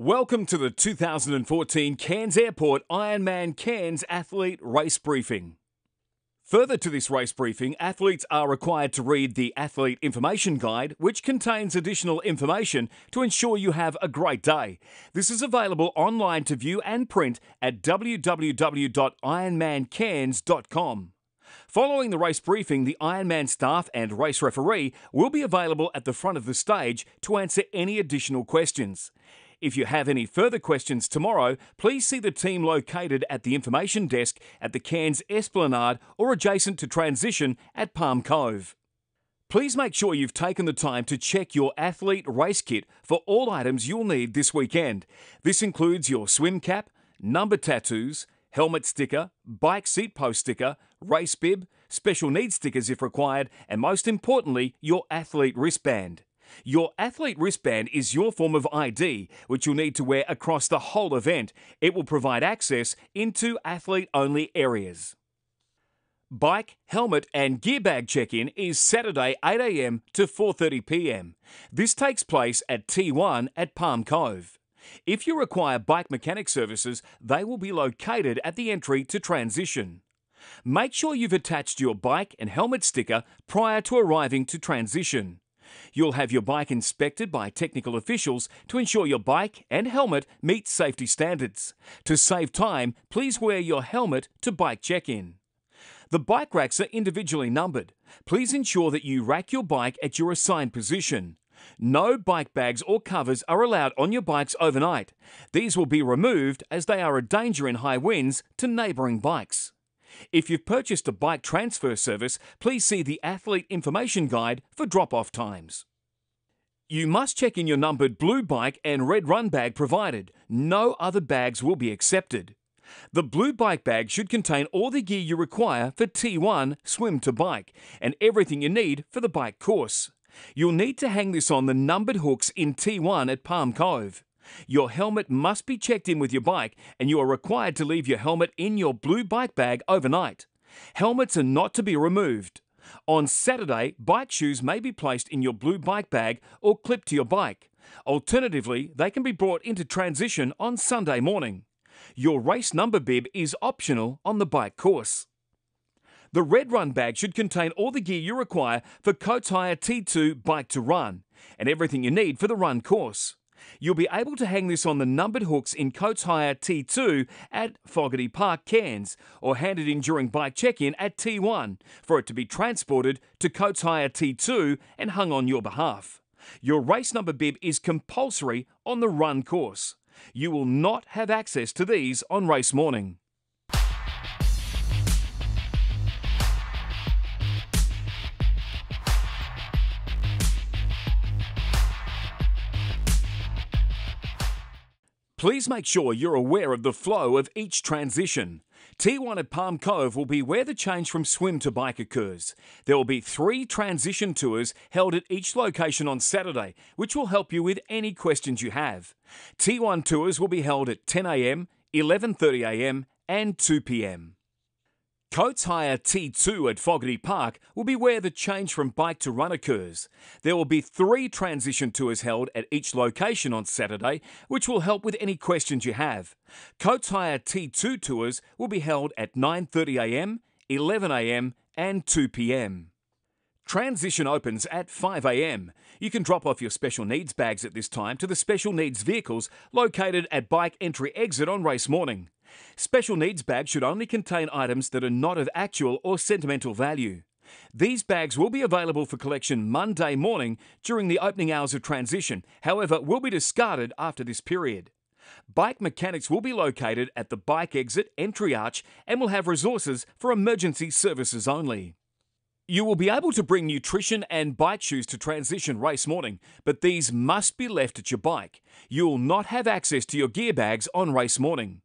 Welcome to the 2014 Cairns Airport IRONMAN Cairns Athlete Race Briefing. Further to this race briefing, athletes are required to read the Athlete Information Guide, which contains additional information to ensure you have a great day. This is available online to view and print at www.ironmancairns.com. Following the race briefing, the Ironman staff and race referee will be available at the front of the stage to answer any additional questions. If you have any further questions tomorrow, please see the team located at the information desk at the Cairns Esplanade or adjacent to transition at Palm Cove. Please make sure you've taken the time to check your athlete race kit for all items you'll need this weekend. This includes your swim cap, number tattoos, helmet sticker, bike seat post sticker, race bib, special needs stickers if required, and most importantly, your athlete wristband. Your athlete wristband is your form of ID, which you'll need to wear across the whole event. It will provide access into athlete-only areas. Bike, helmet and gear bag check-in is Saturday 8 a.m. to 4:30 p.m. This takes place at T1 at Palm Cove. If you require bike mechanic services, they will be located at the entry to transition. Make sure you've attached your bike and helmet sticker prior to arriving to transition. You'll have your bike inspected by technical officials to ensure your bike and helmet meet safety standards. To save time, please wear your helmet to bike check-in. The bike racks are individually numbered. Please ensure that you rack your bike at your assigned position. No bike bags or covers are allowed on your bikes overnight. These will be removed as they are a danger in high winds to neighbouring bikes. If you've purchased a bike transfer service, please see the Athlete Information Guide for drop-off times. You must check in your numbered blue bike and red run bag provided. No other bags will be accepted. The blue bike bag should contain all the gear you require for T1 swim to bike and everything you need for the bike course. You'll need to hang this on the numbered hooks in T1 at Palm Cove. Your helmet must be checked in with your bike and you are required to leave your helmet in your blue bike bag overnight. Helmets are not to be removed. On Saturday, bike shoes may be placed in your blue bike bag or clipped to your bike. Alternatively, they can be brought into transition on Sunday morning. Your race number bib is optional on the bike course. The red run bag should contain all the gear you require for Coates Hire T2 Bike to Run and everything you need for the run course. You'll be able to hang this on the numbered hooks in Coates Hire T2 at Fogarty Park, Cairns, or hand it in during bike check-in at T1 for it to be transported to Coates Hire T2 and hung on your behalf. Your race number bib is compulsory on the run course. You will not have access to these on race morning. Please make sure you're aware of the flow of each transition. T1 at Palm Cove will be where the change from swim to bike occurs. There will be 3 transition tours held at each location on Saturday, which will help you with any questions you have. T1 tours will be held at 10 a.m, 11:30 a.m and 2 p.m. Coates Hire T2 at Fogarty Park will be where the change from bike to run occurs. There will be 3 transition tours held at each location on Saturday, which will help with any questions you have. Coates Hire T2 tours will be held at 9:30 a.m, 11 a.m and 2 p.m. Transition opens at 5 a.m. You can drop off your special needs bags at this time to the special needs vehicles located at bike entry exit on race morning. Special needs bags should only contain items that are not of actual or sentimental value. These bags will be available for collection Monday morning during the opening hours of transition, however, will be discarded after this period. Bike mechanics will be located at the bike exit entry arch and will have resources for emergency services only. You will be able to bring nutrition and bike shoes to transition race morning, but these must be left at your bike. You will not have access to your gear bags on race morning.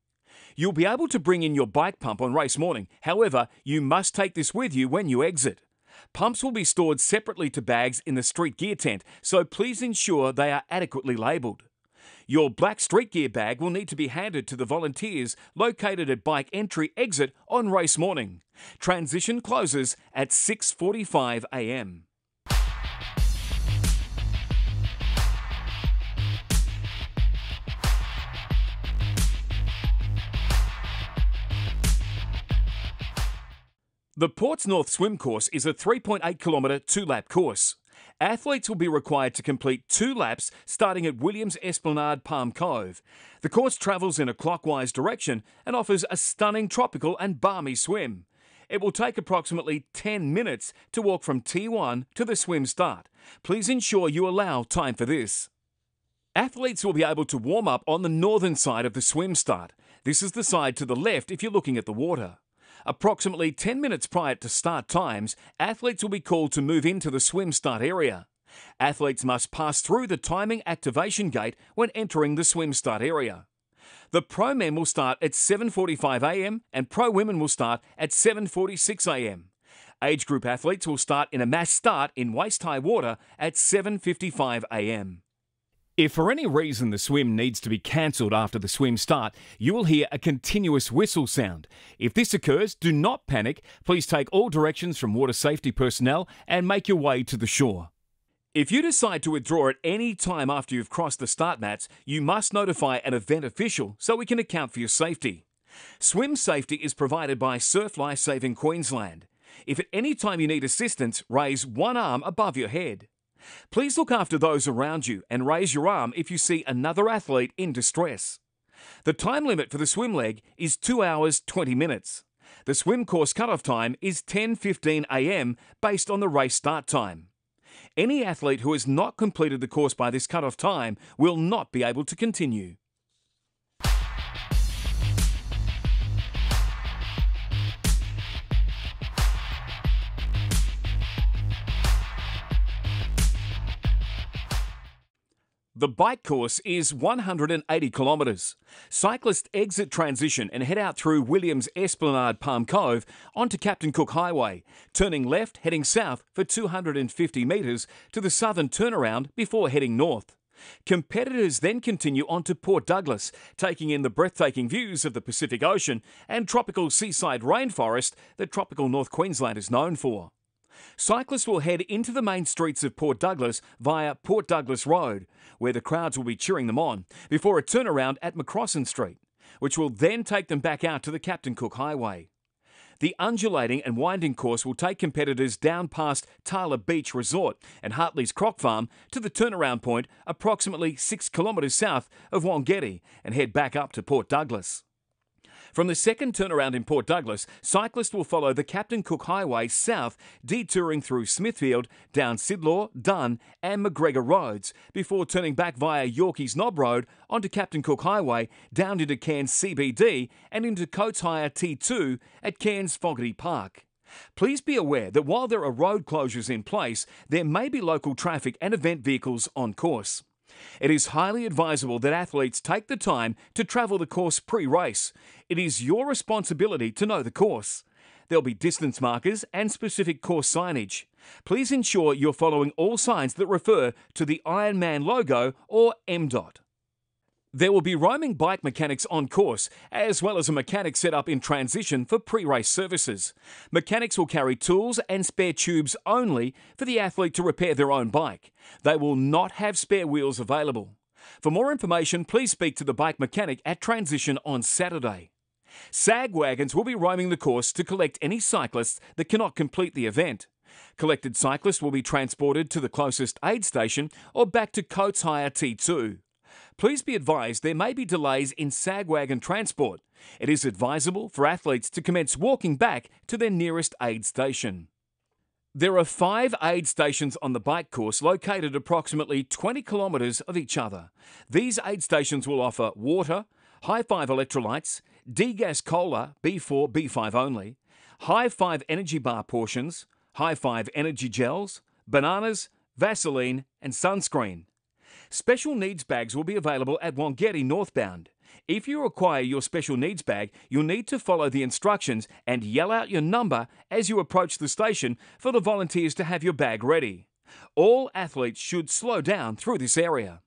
You'll be able to bring in your bike pump on race morning, however, you must take this with you when you exit. Pumps will be stored separately to bags in the street gear tent, so please ensure they are adequately labelled. Your black street gear bag will need to be handed to the volunteers located at bike entry exit on race morning. Transition closes at 6:45 a.m. The Ports North Swim Course is a 3.8 kilometre 2-lap course. Athletes will be required to complete 2 laps starting at Williams Esplanade Palm Cove. The course travels in a clockwise direction and offers a stunning tropical and balmy swim. It will take approximately 10 minutes to walk from T1 to the swim start. Please ensure you allow time for this. Athletes will be able to warm up on the northern side of the swim start. This is the side to the left if you're looking at the water. Approximately 10 minutes prior to start times, athletes will be called to move into the swim start area. Athletes must pass through the timing activation gate when entering the swim start area. The pro men will start at 7:45 a.m. and pro women will start at 7:46 a.m. Age group athletes will start in a mass start in waist-high water at 7:55 a.m. If for any reason the swim needs to be cancelled after the swim start, you will hear a continuous whistle sound. If this occurs, do not panic. Please take all directions from water safety personnel and make your way to the shore. If you decide to withdraw at any time after you've crossed the start mats, you must notify an event official so we can account for your safety. Swim safety is provided by Surf Life Saving Queensland. If at any time you need assistance, raise one arm above your head. Please look after those around you and raise your arm if you see another athlete in distress. The time limit for the swim leg is 2 hours 20 minutes. The swim course cut-off time is 10:15 a.m. based on the race start time. Any athlete who has not completed the course by this cut-off time will not be able to continue. The bike course is 180 kilometres. Cyclists exit transition and head out through Williams Esplanade Palm Cove onto Captain Cook Highway, turning left heading south for 250 metres to the southern turnaround before heading north. Competitors then continue on to Port Douglas, taking in the breathtaking views of the Pacific Ocean and tropical seaside rainforest that tropical North Queensland is known for. Cyclists will head into the main streets of Port Douglas via Port Douglas Road, where the crowds will be cheering them on, before a turnaround at Macrossan Street, which will then take them back out to the Captain Cook Highway. The undulating and winding course will take competitors down past Tala Beach Resort and Hartley's Croc Farm to the turnaround point approximately 6 kilometres south of Wongatty and head back up to Port Douglas. From the second turnaround in Port Douglas, cyclists will follow the Captain Cook Highway south, detouring through Smithfield, down Sidlaw, Dunn and McGregor Roads, before turning back via Yorkeys Knob Road onto Captain Cook Highway, down into Cairns CBD and into Coates Hire T2 at Cairns Fogarty Park. Please be aware that while there are road closures in place, there may be local traffic and event vehicles on course. It is highly advisable that athletes take the time to travel the course pre-race. It is your responsibility to know the course. There'll be distance markers and specific course signage. Please ensure you're following all signs that refer to the IRONMAN logo or MDOT. There will be roaming bike mechanics on course, as well as a mechanic set up in transition for pre-race services. Mechanics will carry tools and spare tubes only for the athlete to repair their own bike. They will not have spare wheels available. For more information, please speak to the bike mechanic at transition on Saturday. SAG wagons will be roaming the course to collect any cyclists that cannot complete the event. Collected cyclists will be transported to the closest aid station or back to Coates Hire T2. Please be advised there may be delays in SAG wagon transport. It is advisable for athletes to commence walking back to their nearest aid station. There are 5 aid stations on the bike course located approximately 20 kilometres of each other. These aid stations will offer water, High 5 electrolytes, D-Gas Cola B4, B5 only, High 5 energy bar portions, High 5 energy gels, bananas, Vaseline and sunscreen. Special needs bags will be available at Wongatty northbound. If you require your special needs bag, you'll need to follow the instructions and yell out your number as you approach the station for the volunteers to have your bag ready. All athletes should slow down through this area.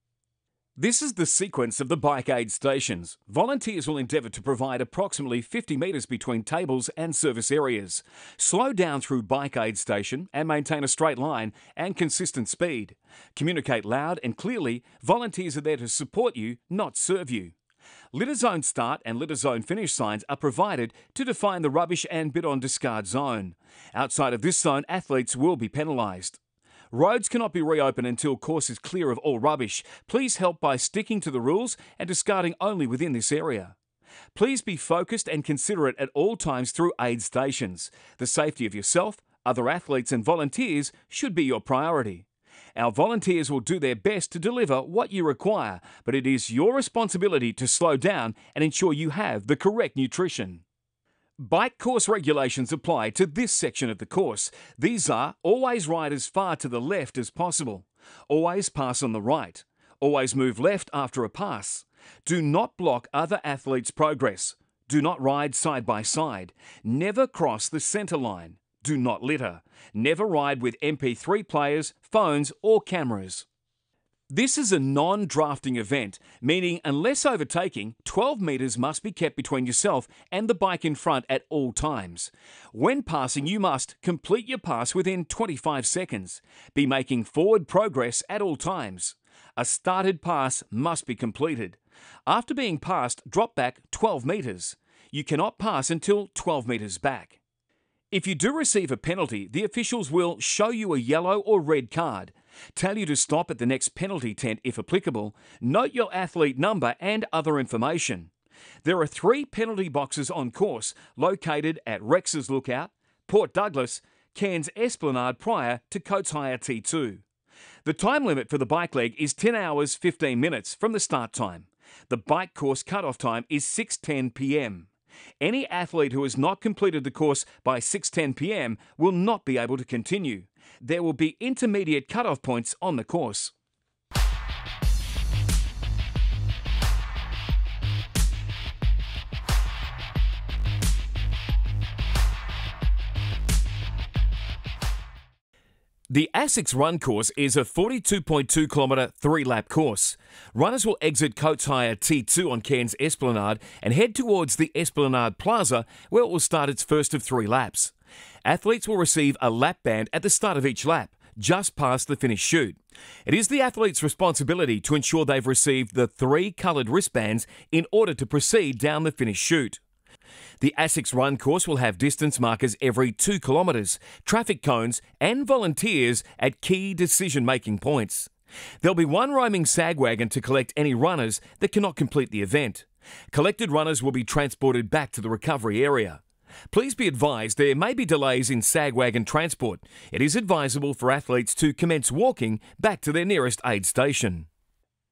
This is the sequence of the bike aid stations. Volunteers will endeavour to provide approximately 50 metres between tables and service areas. Slow down through bike aid station and maintain a straight line and consistent speed. Communicate loud and clearly. Volunteers are there to support you, not serve you. Litter zone start and litter zone finish signs are provided to define the rubbish and bid-on discard zone. Outside of this zone, athletes will be penalised. Roads cannot be reopened until course is clear of all rubbish. Please help by sticking to the rules and discarding only within this area. Please be focused and considerate at all times through aid stations. The safety of yourself, other athletes and volunteers should be your priority. Our volunteers will do their best to deliver what you require, but it is your responsibility to slow down and ensure you have the correct nutrition. Bike course regulations apply to this section of the course. These are: always ride as far to the left as possible, always pass on the right, always move left after a pass, do not block other athletes' progress, do not ride side by side, never cross the centre line, do not litter, never ride with MP3 players, phones or cameras. This is a non-drafting event, meaning unless overtaking, 12 metres must be kept between yourself and the bike in front at all times. When passing, you must complete your pass within 25 seconds. Be making forward progress at all times. A started pass must be completed. After being passed, drop back 12 metres. You cannot pass until 12 metres back. If you do receive a penalty, the officials will show you a yellow or red card, tell you to stop at the next penalty tent if applicable, note your athlete number and other information. There are 3 penalty boxes on course located at Rex's Lookout, Port Douglas, Cairns Esplanade prior to Coates Hire T2. The time limit for the bike leg is 10 hours 15 minutes from the start time. The bike course cut-off time is 6:10 p.m. Any athlete who has not completed the course by 6:10 p.m. will not be able to continue. There will be intermediate cut-off points on the course. The ASICS Run course is a 42.2 kilometre 3-lap course. Runners will exit Coates Hire T2 on Cairns Esplanade and head towards the Esplanade Plaza, where it will start its first of 3 laps. Athletes will receive a lap band at the start of each lap, just past the finish chute. It is the athlete's responsibility to ensure they've received the 3 coloured wristbands in order to proceed down the finish chute. The ASICS Run course will have distance markers every 2 kilometres, traffic cones and volunteers at key decision-making points. There'll be 1 roaming sag wagon to collect any runners that cannot complete the event. Collected runners will be transported back to the recovery area. Please be advised there may be delays in sag wagon transport. It is advisable for athletes to commence walking back to their nearest aid station.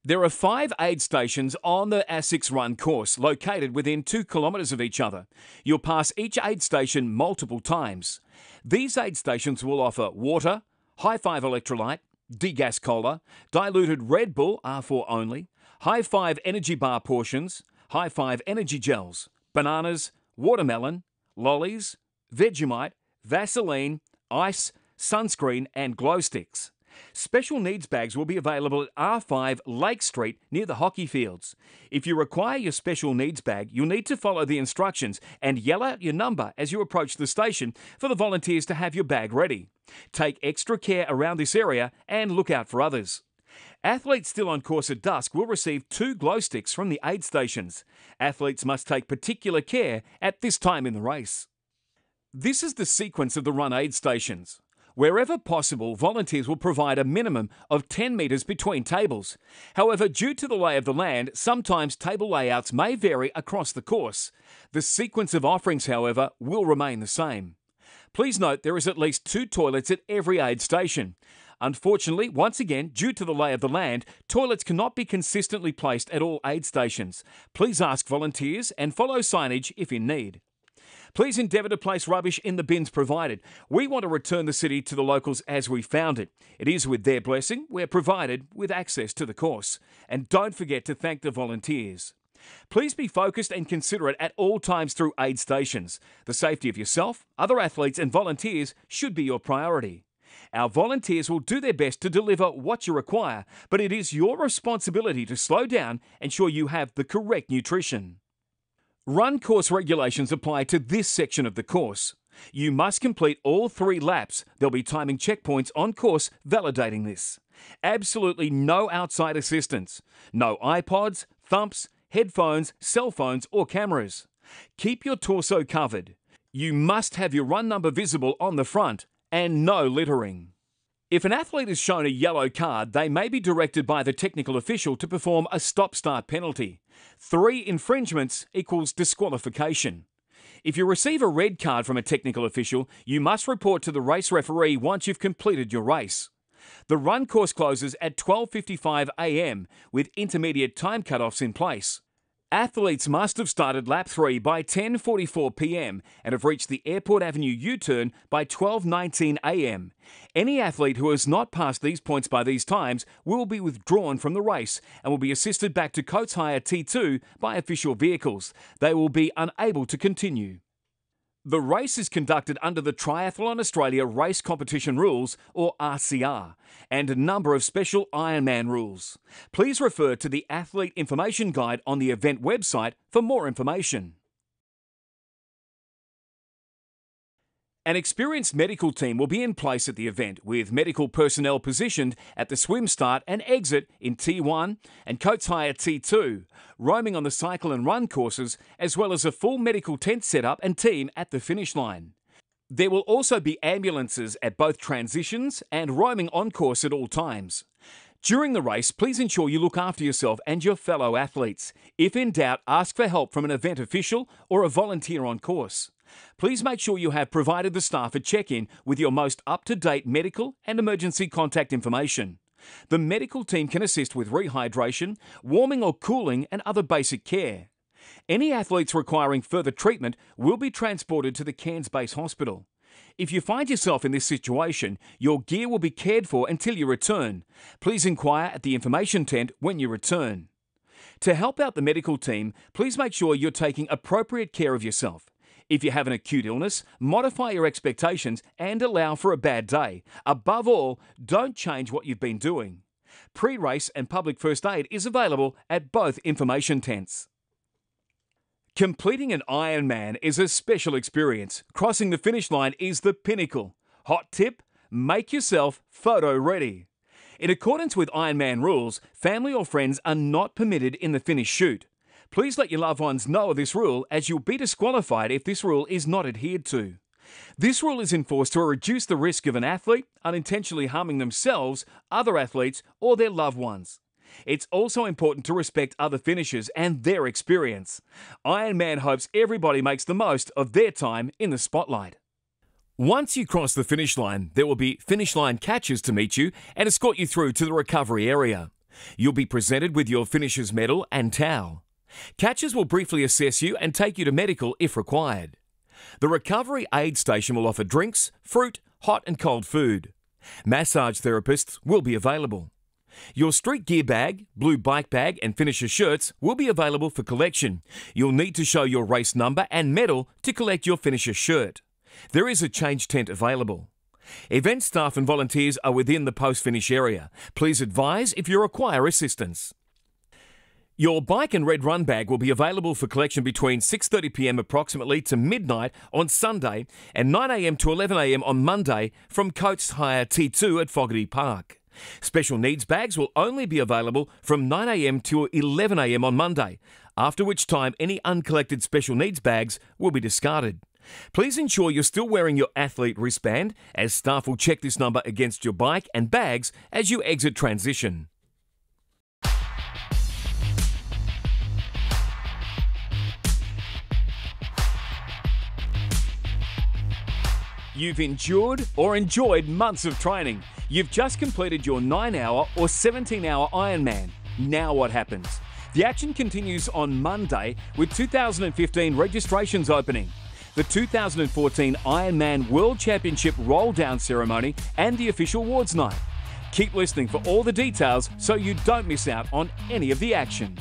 There are 5 aid stations on the ASICS Run course, located within 2 kilometres of each other. You'll pass each aid station multiple times. These aid stations will offer water, High 5 electrolyte, degas cola, diluted Red Bull R4 only, High 5 energy bar portions, High 5 energy gels, bananas, watermelon, lollies, Vegemite, Vaseline, ice, sunscreen and glow sticks. Special needs bags will be available at R5 Lake Street near the hockey fields. If you require your special needs bag, you'll need to follow the instructions and yell out your number as you approach the station for the volunteers to have your bag ready. Take extra care around this area and look out for others. Athletes still on course at dusk will receive 2 glow sticks from the aid stations. Athletes must take particular care at this time in the race. This is the sequence of the run aid stations. Wherever possible, volunteers will provide a minimum of 10 metres between tables. However, due to the lay of the land, sometimes table layouts may vary across the course. The sequence of offerings, however, will remain the same. Please note there is at least 2 toilets at every aid station. Unfortunately, once again, due to the lay of the land, toilets cannot be consistently placed at all aid stations. Please ask volunteers and follow signage if in need. Please endeavour to place rubbish in the bins provided. We want to return the city to the locals as we found it. It is with their blessing we're provided with access to the course. And don't forget to thank the volunteers. Please be focused and considerate at all times through aid stations. The safety of yourself, other athletes and volunteers should be your priority. Our volunteers will do their best to deliver what you require, but it is your responsibility to slow down and ensure you have the correct nutrition. Run course regulations apply to this section of the course. You must complete all 3 laps. There'll be timing checkpoints on course validating this. Absolutely no outside assistance. No iPods, thumps, headphones, cell phones or cameras. Keep your torso covered. You must have your run number visible on the front and no littering. If an athlete is shown a yellow card, they may be directed by the technical official to perform a stop-start penalty. 3 infringements equals disqualification. If you receive a red card from a technical official, you must report to the race referee once you've completed your race. The run course closes at 12:55 a.m. with intermediate time cutoffs in place. Athletes must have started lap 3 by 10:44 p.m. and have reached the Airport Avenue U-turn by 12:19 a.m. Any athlete who has not passed these points by these times will be withdrawn from the race and will be assisted back to Coates Hire T2 by official vehicles. They will be unable to continue. The race is conducted under the Triathlon Australia Race Competition Rules, or RCR, and a number of special Ironman rules. Please refer to the Athlete Information Guide on the event website for more information. An experienced medical team will be in place at the event, with medical personnel positioned at the swim start and exit in T1 and Coates Hire T2, roaming on the cycle and run courses, as well as a full medical tent setup and team at the finish line. There will also be ambulances at both transitions and roaming on course at all times. During the race, please ensure you look after yourself and your fellow athletes. If in doubt, ask for help from an event official or a volunteer on course. Please make sure you have provided the staff a check-in with your most up-to-date medical and emergency contact information. The medical team can assist with rehydration, warming or cooling and other basic care. Any athletes requiring further treatment will be transported to the Cairns Base Hospital. If you find yourself in this situation, your gear will be cared for until you return. Please inquire at the information tent when you return. To help out the medical team, please make sure you're taking appropriate care of yourself. If you have an acute illness, modify your expectations and allow for a bad day. Above all, don't change what you've been doing. Pre-race and public first aid is available at both information tents. Completing an Ironman is a special experience. Crossing the finish line is the pinnacle. Hot tip: make yourself photo ready. In accordance with Ironman rules, family or friends are not permitted in the finish chute. Please let your loved ones know of this rule, as you'll be disqualified if this rule is not adhered to. This rule is enforced to reduce the risk of an athlete unintentionally harming themselves, other athletes, or their loved ones. It's also important to respect other finishers and their experience. Ironman hopes everybody makes the most of their time in the spotlight. Once you cross the finish line, there will be finish line catchers to meet you and escort you through to the recovery area. You'll be presented with your finisher's medal and towel. Catchers will briefly assess you and take you to medical if required. The recovery aid station will offer drinks, fruit, hot and cold food. Massage therapists will be available. Your street gear bag, blue bike bag and finisher shirts will be available for collection. You'll need to show your race number and medal to collect your finisher shirt. There is a change tent available. Event staff and volunteers are within the post-finish area. Please advise if you require assistance. Your bike and red run bag will be available for collection between 6:30 p.m. approximately to midnight on Sunday and 9 a.m. to 11 a.m. on Monday from Coates Hire T2 at Fogarty Park. Special needs bags will only be available from 9 a.m. to 11 a.m. on Monday, after which time any uncollected special needs bags will be discarded. Please ensure you're still wearing your athlete wristband, as staff will check this number against your bike and bags as you exit transition. You've endured or enjoyed months of training. You've just completed your 9-hour or 17-hour Ironman. Now what happens? The action continues on Monday with 2015 registrations opening, the 2014 Ironman World Championship roll-down ceremony and the official awards night. Keep listening for all the details so you don't miss out on any of the action.